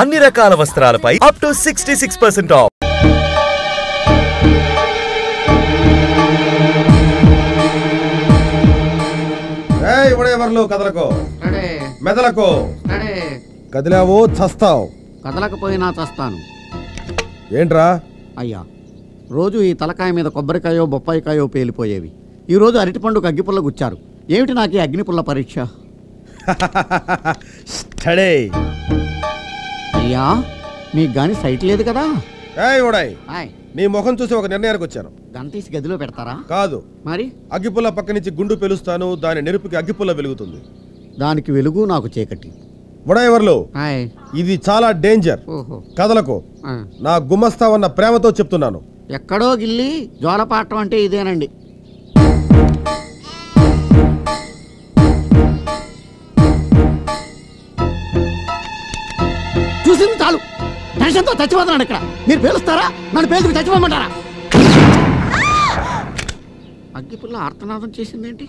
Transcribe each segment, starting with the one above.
అన్ని రకాల వస్త్రాలపై up to 66% of. కదలకు మెదలకు కదిలావో చస్తావు. కదలకపోయినా చస్తాను. ఏంట్రా అయ్యా, రోజు ఈ తలకాయ మీద కొబ్బరికాయో బొప్పాయికాయో పేలిపోయేవి. ఈరోజు అరటిపండుకు అగ్గిపుల్ల గుచ్చారు. ఏమిటి నాకు ఈ అగ్నిపుల్ల పరీక్ష? అయ్యా, మీకు గాని సైట్ లేదు కదా? నీ ముఖం చూసి ఒక నిర్ణయానికి వచ్చాను. గంతీసి గదిలో పెడతారా? కాదు మరి. అగ్గిపుల్ల పక్క నుంచి గుండు పెలుస్తాను, దాని నెరుపుకి అగ్గిపుల్ల వెలుగుతుంది. దానికి వెలుగు, నాకు చీకటి. ఉడయవర్లు, ఇది చాలా డేంజర్. కదలకు. నా గుమస్తావన్న ప్రేమతో చెప్తున్నాను. ఎక్కడో గిల్లి జోలపాటం అంటే ఇదేనండి. చూసింది చాలు. టెన్షన్తో చచ్చిపోతున్నాడు ఇక్కడ. మీరు పేలుస్తారా? నన్ను పేలుకు చచ్చిపోమంటారా? అగ్గిపుల్ల ఆర్తనాదం చేసిందేంటి?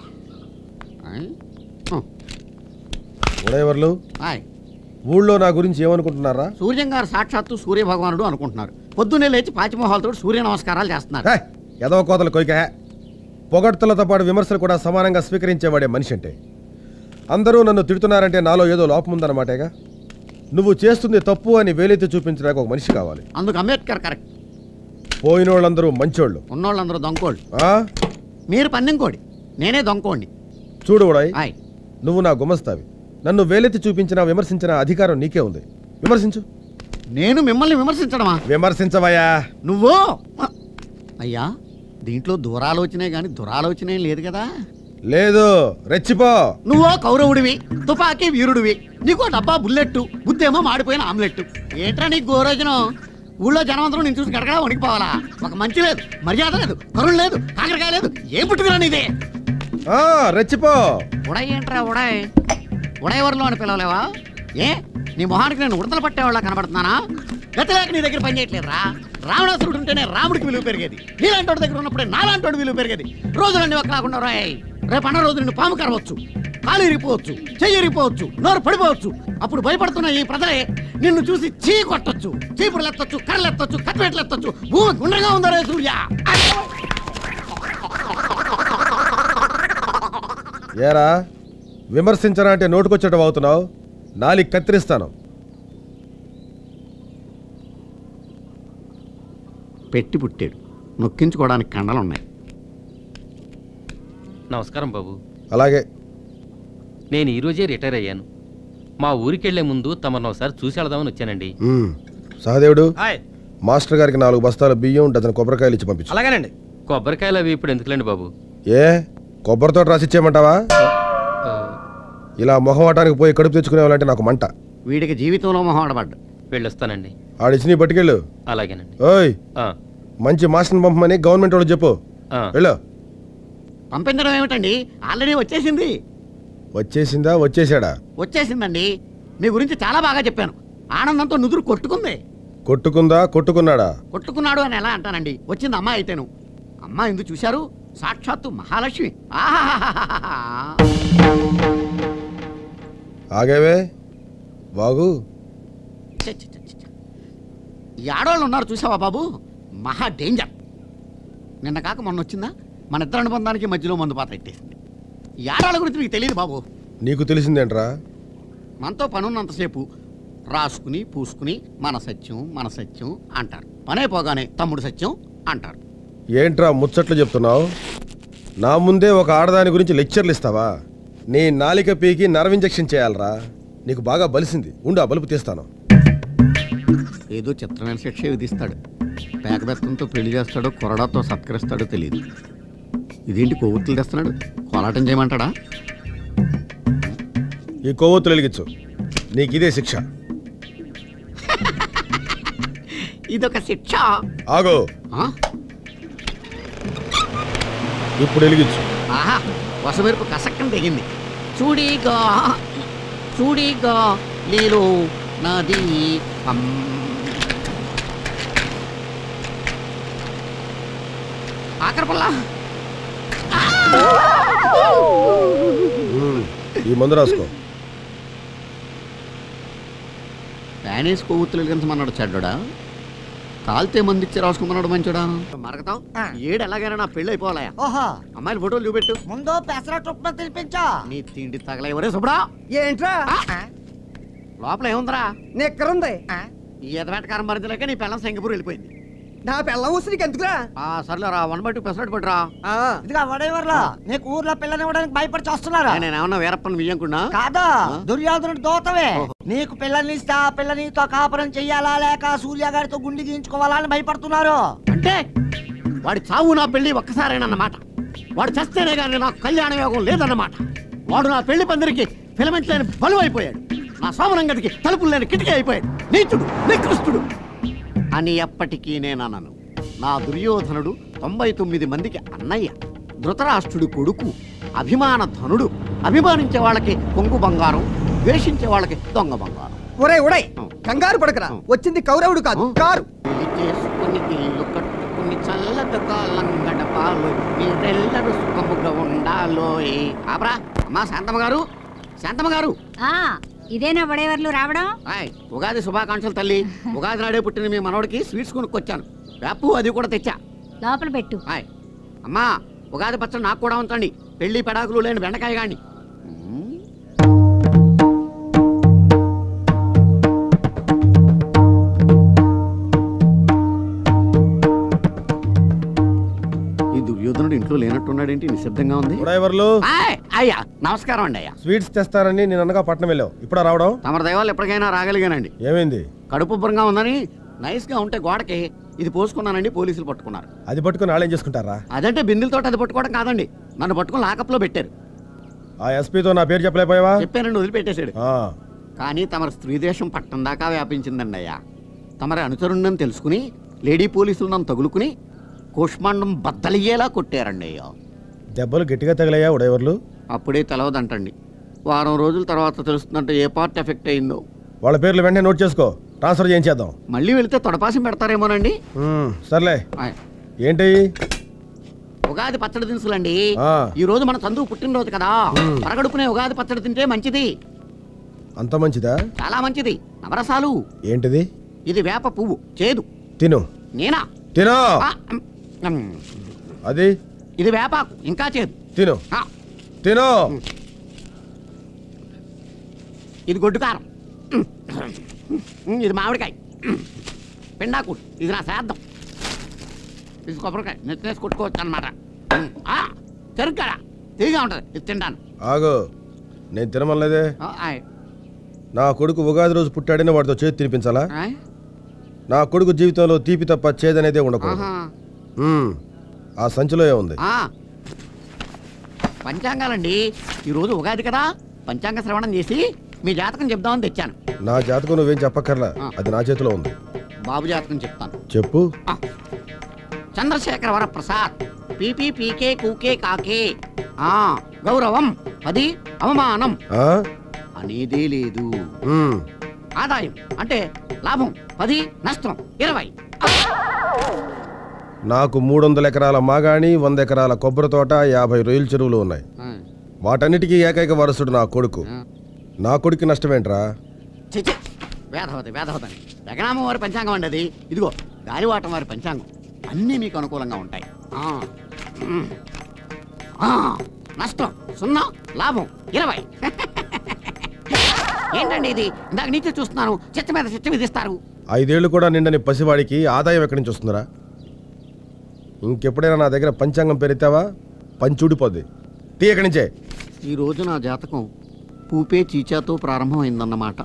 ఉడయవర్లు, ఊళ్ళో నా గురించి ఏమనుకుంటున్నారా? సూర్యం గారు సాక్షాత్తు సూర్య భగవానుడు అనుకుంటున్నారు. పొద్దున్నే లేచి పాచిమోహాలతో సూర్య నమస్కారాలు చేస్తున్నారు. ఎదవ కోతలు కొయ్క. పొగడ్తలతో పాటు విమర్శలు కూడా సమానంగా స్వీకరించేవాడే మనిషి అంటే. అందరూ నన్ను తిడుతున్నారంటే నాలో ఏదో లోపం ఉందన్నమాటేగా. నువ్వు చేస్తుంది తప్పు అని వేలెత్తి చూపించడానికి ఒక మనిషి కావాలి. అందుకు అంబేద్కర్ కరెక్ట్. పోయిన వాళ్ళందరూ మంచోళ్ళు, ఉన్నోళ్ళందరూ దొంకోళ్ళు. మీరు పన్నెంకోడి, నేనే దొంకోండి. చూడు ఉడాయ్, నువ్వు నా గుమస్తావి. నన్ను వేలెత్తి చూపించిన విమర్శించిన అధికారం నీకే ఉంది. విమర్శించు. నేను మిమ్మల్ని విమర్శించడమా? విమర్శించవయ్యా. నువ్వు అయ్యా, దీంట్లో దూరాలోచనే గాని దురాలోచనే లేదు కదా? లేదు, రెచ్చిపో. నువ్వో కౌరవుడివి, తుపాకీ వీరుడివి. నీకో డబ్బా బుల్లెట్టు, బుద్ధేమో మాడిపోయిన ఆమ్లెట్టు. ఏంట్రా నీకు గోరోజనం? ఊళ్ళో జనమంతరం నేను చూసి గడగడా వణికిపోవాలా? ఒక మంచి లేదు, మర్యాద లేదు, కరుణ లేదు, కాకరకాయ లేదు. ఏం పుట్టుకురా నీదే? రెచ్చిపో. ఉడాయ్ ఏంట్రా ఉడాయ్? ఉడయవర్లో అని పిలవలేవా? ఏ నీ మొహానికి నేను ఉడతలు పట్టేవాళ్ళ కనబడుతున్నానా? గతిలేక నీ దగ్గర పనిచేయట్లేదురా. రావణాసురుడు ఉంటేనే రాముడికి విలువ పెరిగేది. నీలాంటి వాడి దగ్గర ఉన్నప్పుడే నాలాంటి విలువ పెరిగేది. రోజులన్నీ ఒక కాకుండా రాయ్. రేపు అన్న రోజు నిన్ను పాము కరవచ్చు, కాలు ఇరిగిపోవచ్చు, చెయ్యి ఇరిగిపోవచ్చు, నోరు పడిపోవచ్చు. అప్పుడు భయపడుతున్న ఈ ప్రజలే నిన్ను చూసి చీ కొట్టొచ్చు, చీపురులు ఎత్తొచ్చు, కర్రలు ఎత్తొచ్చు, కత్తిపేటలు ఎత్తొచ్చు. భూమి గుండ్రంగా ఉందరే సూర్య. ఏరా, విమర్శించరా అంటే నోటుకొచ్చేటం అవుతున్నావు. నాలికి కత్తిరిస్తాను. పెట్టి పుట్టాడు, నొక్కించుకోవడానికి కండలున్నాయి. నమస్కారం బాబు. అలాగే. నేను ఈరోజే రిటైర్ అయ్యాను. మా ఊరికెళ్లే ముందు తమను ఒకసారి చూసి వెళదామని వచ్చానండి. సహదేవుడు, మాస్టర్ గారికి 4 బస్తాల బియ్యం, డజన్ కొబ్బరికాయలు ఇచ్చి పంపించు. అలాగేనండి. కొబ్బరికాయలు అవి ఇప్పుడు ఎందుకులేండి బాబు? ఏ కొబ్బరితో రాసిచ్చేయమంటావా? ఇలా మొహమాటానికి పోయి కడుపు తెచ్చుకునేవాళ్ళంటే నాకు మంట. వీడికి జీవితంలో మొహమాటపడ్డా. వెళ్ళొస్తానండి. ఆడిచ్చి నీ పట్టుకెళ్ళు. అలాగేనండి. ఓయ్, మంచి మాస్టర్ని పంపమని గవర్నమెంట్ వాళ్ళు చెప్పు. వెళ్ళు. పంపించడం ఏమిటండి? ఆల్రెడీ వచ్చేసింది. వచ్చేసిందా? వచ్చేసాడా? వచ్చేసిందండి. మీ గురించి చాలా బాగా చెప్పాను. ఆనందంతో నుదురు కొట్టుకుంది. కొట్టుకుందా? కొట్టుకున్నాడా? కొట్టుకున్నాడు అని ఎలా అంటానండి? వచ్చింది అమ్మ అయితేను. అమ్మ ఎందుకు చూశారు? సాక్షాత్తు మహాలక్ష్మి. ఆగేవే బాగు. ఈ ఆడవాళ్ళు ఉన్నారు చూసావా బాబు, మహా డేంజర్. నిన్న కాక మొన్న వచ్చిందా, మన ఇద్దరు అనుబంధానికి మధ్యలో మందు పాత్ర ఎట్టేసింది. ఈ ఆడవాళ్ళ గురించి మీకు తెలియదు బాబు. నీకు తెలిసిందేంట్రా? మనతో పనున్నంతసేపు రాసుకుని పూసుకుని మన సత్యం మన సత్యం అంటారు. పనైపోగానే తమ్ముడు సత్యం అంటారు. ఏంట్రా ముచ్చట్లు చెప్తున్నావు? నా ముందే ఒక ఆడదాని గురించి లెక్చర్లు ఇస్తావా? నీ నాలిక పీకి నర్వ్ ఇంజెక్షన్ చేయాలరా. నీకు బాగా బలిసింది. ఉండు, ఆ బలుపు తీస్తాను. ఏదో చిత్రమైన శిక్ష విధిస్తాడు. పేకబెత్తంతో పెళ్లి చేస్తాడో కొరడాతో సత్కరిస్తాడో తెలియదు. ఇదేంటి కొవ్వొత్తులు తెస్తున్నాడు? కోలాటం చేయమంటాడా? ఈ కొవ్వొత్తులు వెలిగించు. నీకు ఇదే శిక్ష. ఇదొక శిక్ష. ఆగో, ఇప్పుడు వెలిగించు. ఆహా, వసమెరుపు కసక్కని తెగింది. చూడిగా చూడిగా నీలో నది ఆఖరిపల్లా. ఈ మందు రాసుకో. ప్యానేసి కొవ్వొత్తులు వెలిగించమన్నాడు చెడ్డా, కాల్తే మంది ఇచ్చి రాసుకున్నాడు మంచోడా. మరగతావు ఏడు ఎలాగైనా నా పెళ్ళి అయిపోవాలయా. ఓహో, అమ్మాయిల ఫోటోలు చూపెట్టు. ముందు పెసరట్టు ఉప్మా తినిపించా. నీ తిండి తగలేవరే సుబ్రా. ఏంట్రా లోపల ఏముందిరా? నిక్కరుంది. ఈ ఎదవేటకారం మరించలేక నీ పిల్లం సింగపూర్ వెళ్ళిపోయింది. నా పిల్ల ఊసి నీకు ఎందుకురా? సర్లేరా 1/2 పెసరట్టు పట్టురా. ఇదిగా వడేవర్లా నీకు ఊర్లో పిల్లని ఇవ్వడానికి భయపడి చేస్తున్నారా? నేను ఏమన్నా వీరప్పని వియ్యంకున్నా కాదా, దుర్యోధనుడు దోతవే. నీకు పిల్లని ఇస్తే ఆ పిల్లనితో కాపురం చెయ్యాలా లేక సూర్య గారితో గుండి గీయించుకోవాలా అని భయపడుతున్నారు. అంటే వాడి చావు నా పెళ్లి ఒక్కసారేనన్నమాట. వాడు చస్తేనే కానీ నాకు కళ్యాణ యోగం లేదన్నమాట. వాడు నా పెళ్లి పందిరికి ఫిలమెంట్ లేని బలువు అయిపోయాడు. నా సోమరంగడికి తలుపులు లేని కిటికీ అయిపోయాడు. నీచుడు నికృష్టుడు అని ఎప్పటికీ నేనన్నాను. నా దుర్యోధనుడు 99 మందికి అన్నయ్య, ధృతరాష్ట్రుడి కొడుకు, అభిమాన ధనుడు. అభిమానించే వాళ్ళకి పొంగు బంగారం, ద్వేషించే వాళ్ళకి దొంగ బంగారం. ఒరే కంగారు పడకరా, వచ్చింది కౌరవుడు కాదు కారు. పెళ్లి చేసుకుని ఇల్లు కట్టుకుని చల్లగా కాలం గడపాలో, మీరెల్లరూ సుఖముగా ఉండాలో. ఆపరా అమ్మా శాంతమ్మ గారు, శాంతమ్మ గారు. ఇదేనా వడేవర్లు రావడం? ఉగాది శుభాకాంక్షలు తల్లి. ఉగాది నాడే పుట్టిన మీ మనవడికి స్వీట్స్ కొనుక్కొచ్చాను. వేపు అది కూడా తెచ్చా. లోపల పెట్టు. అమ్మా ఉగాది పచ్చడి నాకు కూడా ఉంచండి. పెళ్లి పెడాకులు లేని బెండకాయ గాని. ఈ దుర్యోధనుడు ఇంట్లో లేనట్టున్నాడేంటి, నిశ్శబ్దంగా ఉంది. అయ్యా నమస్కారం అండి. అయ్యా స్వీట్స్ తెస్తారని నేను అనగా పట్నం వెళ్ళావు, ఇప్పుడు రావడం? తమరి దైవాలు ఎప్పటికైనా రాగలిగానండి. ఏమైంది? కడుపు ఉబ్బరంగా ఉందని నైస్ గా ఉంటే గోడకి ఇది పోసుకున్నానండి. పోలీసులు పట్టుకున్నారు. అది పట్టుకుని ఆళ్ళేం చేసుకుంటారా? అదంటే బిందులతో అది పట్టుకోవడం కాదండి, నన్ను పట్టుకుని లాకప్ లో పెట్టారు. ఆ ఎస్పీతో నా పేరు చెప్పలేకపోయావా? చెప్పానండి, వదిలిపెట్టేశాడు. కానీ తమరి స్త్రీదేశం పట్టం దాకా వ్యాపించిందండి. అయ్యా తమరి అనుచరుణ్ణని తెలుసుకుని లేడీ పోలీసులు నన్ను తగులుకుని కోష్మాండం బద్దలయ్యేలా కొట్టారండి. అయ్యా దెబ్బలు గట్టిగా తగిలయ్యా ఉడేవర్లు? అప్పుడే తెలవదంటండి, వారం రోజుల తర్వాత తెలుస్తుందంటే ఏ పార్ట్ ఎఫెక్ట్ అయిందో. వాళ్ళ పేర్లు వెంటనే నోట్ చేసుకో, ట్రాన్స్ఫర్ చేయించేద్దాం. మళ్ళీ వెళితే తొడపాసం పెడతారేమోనండి. సర్లే. ఏంటి? ఉగాది పచ్చడి దినుసులండి. ఈ రోజు మన చందు పుట్టినరోజు కదా, పరగడుపునే ఉగాది పచ్చడి తింటే మంచిది. అంత మంచిదా? చాలా మంచిది. నవరసాలు. ఏంటిది? ఇది వేప పువ్వు, చేదు. తిను. నేనా? తిను. అది ఇది వేపాకు, ఇంకా చేదు. తిను. తిను. ఇది గొడ్డు కారం. ఇది మామిడికాయ. పిండాకు. ఇది నా శ్రాద్ధం. ఇది కొబ్బరికాయ, నెత్తినేసి కొట్టుకోవచ్చు అనమాట. చెరుకు కదా, తీగా ఉంటుంది. ఇది తింటాను. ఆగు, నేను తినమలేదే. నా కొడుకు ఉగాది రోజు పుట్టాడని వాడితో చేతి తినిపించాలా? నా కొడుకు జీవితంలో తీపి తప్ప చేదనేదే ఉండకూడదు. ఆ సంచిలో ఏముంది? పంచాంగాలండి. ఈరోజు ఉగాది కదా, పంచాంగ శ్రవణం చేసి మీ జాతకం చెప్దామని తెచ్చాను. నా జాతకం నువ్వేం చెప్పక్కర్లా, అది నా చేతిలో ఉంది. బాబు జాతకం చెప్తాను. చెప్పు. చంద్రశేఖర వరప్రసాద్, పీపీ పీకే కూకే కాకే. గౌరవం 10, అవమానం అనేదే లేదు. ఆదాయం అంటే లాభం 10, నష్టం 20. నాకు 300 ఎకరాల మాగాణి, 100 ఎకరాల కొబ్బరి తోట, 50 రొయ్యల చెరువులు ఉన్నాయి. వాటన్నిటికీ ఏకైక వారసుడు నా కొడుకు. నా కొడుకు నష్టమేంట్రా? చిచి, వేదవతి వేదవతని జగనామ వారి పంచాంగం అండి అది. ఇదిగో గాలివాటం వారి పంచాంగం. అన్నీ మీకు అనుకూలంగా ఉంటాయి. నష్టం 0, లాభం 20. ఏంటండి ఇది? ఇందాక నుంచి చూస్తున్నాను, చిత్త మీద చిత్త విధిస్తారు. 5 ఏళ్ళు కూడా నిండని పసివాడికి ఆదాయం ఎక్కడి నుంచి వస్తుందిరా? ఇంకెప్పుడైనా నా దగ్గర పంచాంగం పెరితావా పంచుడిపోద్ది. తీ ఎక్కడి నుంచే. ఈరోజు నా జాతకం పూపే చీచాతో ప్రారంభమైందన్నమాట.